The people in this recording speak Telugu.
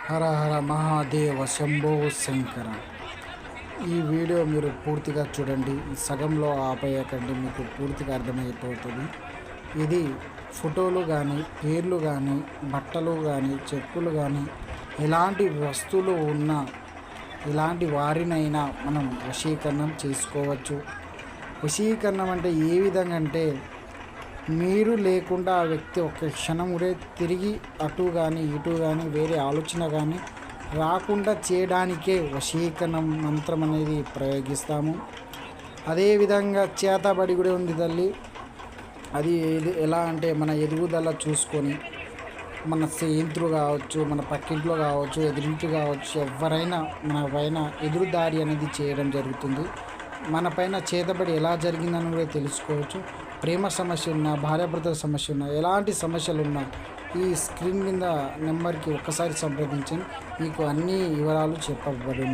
హర హర మహాదేవ శంభో శంకర. ఈ వీడియో మీరు పూర్తిగా చూడండి, సగంలో ఆపేయకండి, మీకు పూర్తిగా అర్థమైపోతుంది. ఇది ఫోటోలు కానీ, పేర్లు కానీ, బట్టలు కానీ, చెప్పులు కానీ, ఎలాంటి వస్తువులు ఉన్నా ఎలాంటి వారినైనా మనం వశీకరణం చేసుకోవచ్చు. వశీకరణం అంటే ఏ విధంగా అంటే, మీరు లేకుండా ఆ వ్యక్తి ఒక్క క్షణం కూడా తిరిగి అటు కానీ ఇటు కానీ వేరే ఆలోచన కానీ రాకుండా చేయడానికే వశీకరణ మంత్రం అనేది ప్రయోగిస్తాము. అదేవిధంగా చేతబడి కూడా ఉంది తల్లి. అది ఎలా అంటే, మన ఎదుగుదల చూసుకొని మన స్నేహితులు కావచ్చు, మన పక్కింట్లో కావచ్చు, ఎదురింటి కావచ్చు, ఎవరైనా మన పైన ఎదురుదాడి అనేది చేయడం జరుగుతుంది. మన పైన చేతబడి ఎలా జరిగిందని కూడా తెలుసుకోవచ్చు. ప్రేమ సమస్య ఉన్నా, భార్యాభర్తల సమస్య ఉన్నా, ఎలాంటి సమస్యలు ఉన్నా ఈ స్క్రీన్ మీద నెంబర్కి ఒక్కసారి సంప్రదించండి, మీకు అన్ని వివరాలు చెప్పబడును.